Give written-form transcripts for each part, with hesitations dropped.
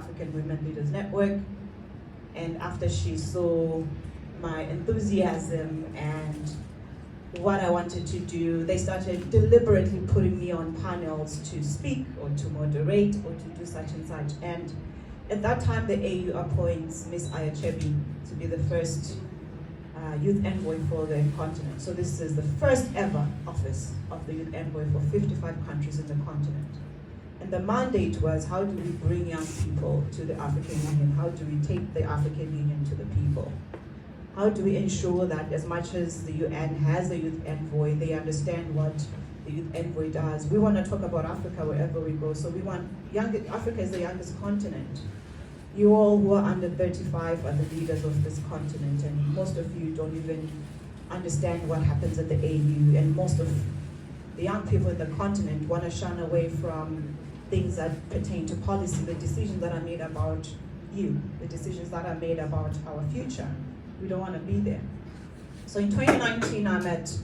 African Women Leaders Network. And after she saw my enthusiasm and what I wanted to do, they started deliberately putting me on panels to speak or to moderate or to do such and such. And at that time, the AU appoints Miss Ayachebi to be the first youth envoy for the continent. So this is the first ever office of the youth envoy for 55 countries in the continent. And the mandate was, how do we bring young people to the African Union? How do we take the African Union to the people? How do we ensure that as much as the UN has a youth envoy, they understand what the youth envoy does? We want to talk about Africa wherever we go. So we want, Africa is the youngest continent. You all who are under 35 are the leaders of this continent, and most of you don't even understand what happens at the AU, and most of the young people in the continent want to shun away from things that pertain to policy, the decisions that are made about you, the decisions that are made about our future. We don't want to be there. So in 2019, I'm at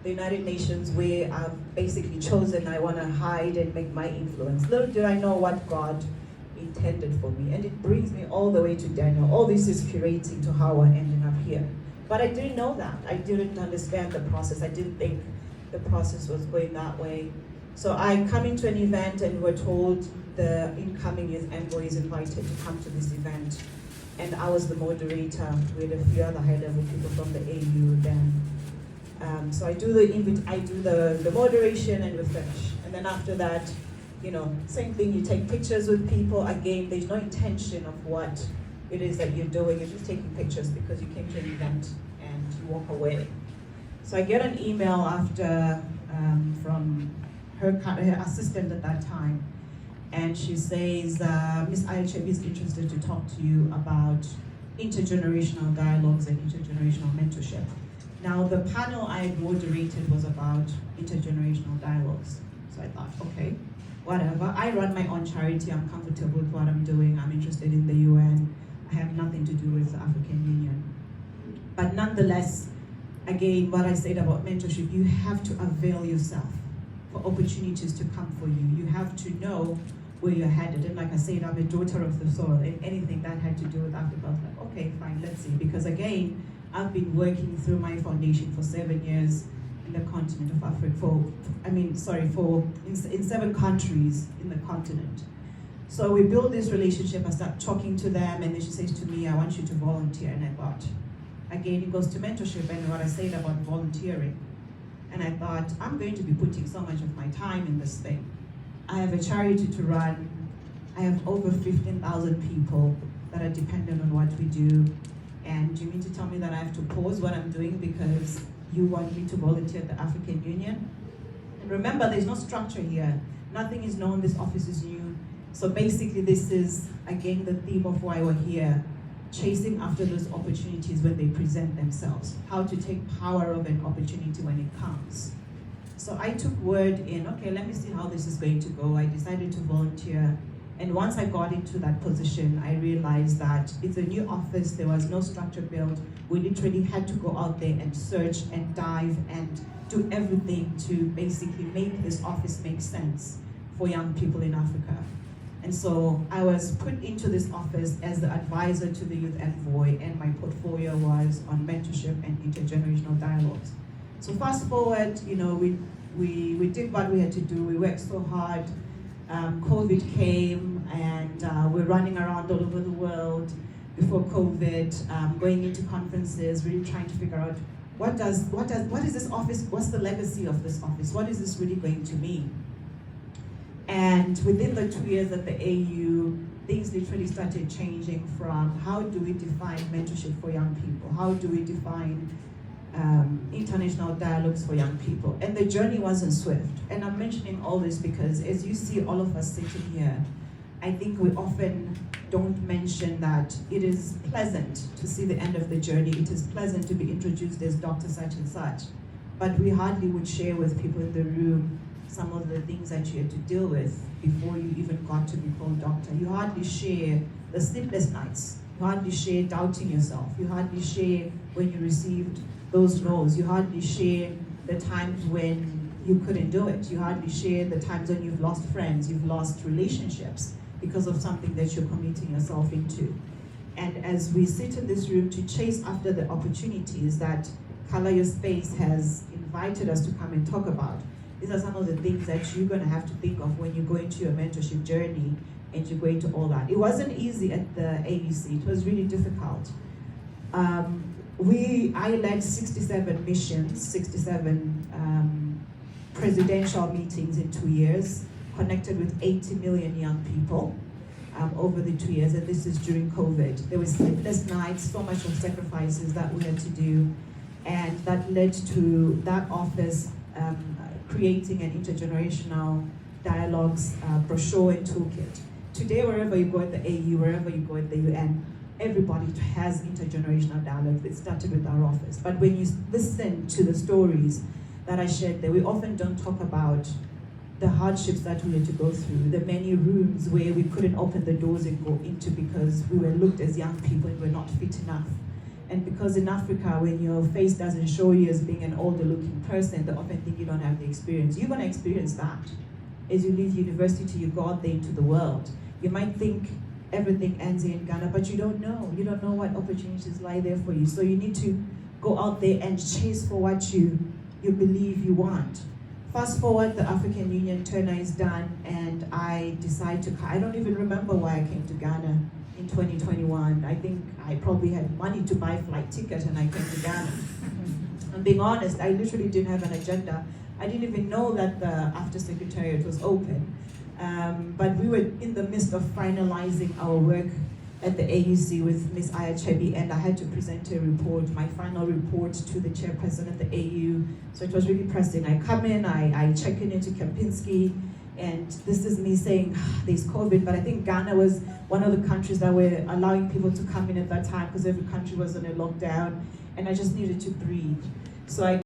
the United Nations, where I've basically chosen I want to hide and make my influence. Little did I know what God intended for me. And it brings me all the way to Daniel. All this is curating to how I'm ending up here. But I didn't know that. I didn't understand the process. I didn't think the process was going that way. So I come into an event and we're told the incoming youth envoy is invited to come to this event. And I was the moderator with a few other high-level people from the AU then. So I do the moderation and we finish. And then after that, you know, same thing, you take pictures with people. Again, there's no intention of what it is that you're doing. You're just taking pictures because you came to an event and you walk away. So I get an email after from her assistant at that time, and she says, Ms. Ayachebi is interested to talk to you about intergenerational dialogues and intergenerational mentorship. Now, the panel I moderated was about intergenerational dialogues. So I thought, okay, whatever. I run my own charity. I'm comfortable with what I'm doing. I'm interested in the UN. I have nothing to do with the African Union. But nonetheless, again, what I said about mentorship, you have to avail yourself for opportunities to come for you. You have to know where you're headed. And like I said, I'm a daughter of the soil, and anything that had to do with Africa, I was like, okay, fine, let's see. Because again, I've been working through my foundation for 7 years in the continent of Africa, in 7 countries in the continent. So we build this relationship, I start talking to them, and then she says to me, I want you to volunteer. And I thought, again, it goes to mentorship and what I said about volunteering. And I thought, I'm going to be putting so much of my time in this thing. I have a charity to run. I have over 15,000 people that are dependent on what we do. And you mean to tell me that I have to pause what I'm doing because you want me to volunteer at the African Union? And remember, there's no structure here. Nothing is known, this office is new. So basically this is, again, the theme of why we're here, chasing after those opportunities when they present themselves, how to take power of an opportunity when it comes. So I took word in, okay, let me see how this is going to go. I decided to volunteer. And once I got into that position, I realized that it's a new office, there was no structure built. We literally had to go out there and search and dive and do everything to basically make this office make sense for young people in Africa. And so I was put into this office as the advisor to the youth envoy, and my portfolio was on mentorship and intergenerational dialogues. So fast forward, you know, we did what we had to do. We worked so hard. COVID came, and we're running around all over the world before COVID, going into conferences, really trying to figure out what is this office, what's the legacy of this office, what is this really going to mean? And within the 2 years at the AU, things literally started changing from how do we define mentorship for young people, how do we define international dialogues for young people. And the journey wasn't swift. And I'm mentioning all this because as you see all of us sitting here, I think we often don't mention that it is pleasant to see the end of the journey. It is pleasant to be introduced as Dr. such and such. But we hardly would share with people in the room some of the things that you had to deal with before you even got to be called doctor. You hardly share the sleepless nights. You hardly share doubting yourself. You hardly share when you received those no's. You hardly share the times when you couldn't do it. You hardly share the times when you've lost friends, you've lost relationships. because of something that you're committing yourself into. And as we sit in this room to chase after the opportunities that Color Your Space has invited us to come and talk about, these are some of the things that you're going to have to think of when you go into your mentorship journey and you go into all that. It wasn't easy at the AUC, it was really difficult. I led 67 missions, 67 presidential meetings in 2 years, connected with 80 million young people over the 2 years, and this is during COVID. There were sleepless nights, so much of sacrifices that we had to do, and that led to that office creating an intergenerational dialogues brochure and toolkit. Today, wherever you go at the AU, wherever you go at the UN, everybody has intergenerational dialogue. It started with our office. But when you listen to the stories that I shared there, we often don't talk about the hardships that we had to go through, the many rooms where we couldn't open the doors and go into because we were looked as young people and we're not fit enough. And because in Africa, when your face doesn't show you as being an older looking person, they often think you don't have the experience. You're gonna experience that. As you leave university, you go out there into the world. You might think everything ends in Ghana, but you don't know. You don't know what opportunities lie there for you. So you need to go out there and chase for what you believe you want. Fast forward, the African Union tournament is done, and I decide to, I don't even remember why I came to Ghana in 2021. I think I probably had money to buy a flight ticket and I came to Ghana. I'm being honest, I literally didn't have an agenda. I didn't even know that the After Secretariat was open. But we were in the midst of finalizing our work at the AUC with Ms. Ayachebi, and I had to present a report, my final report, to the chairperson of the AU. So it was really pressing. I come in, I check into Kempinski, and this is me saying, there's COVID, but I think Ghana was one of the countries that were allowing people to come in at that time because every country was on a lockdown, and I just needed to breathe. So I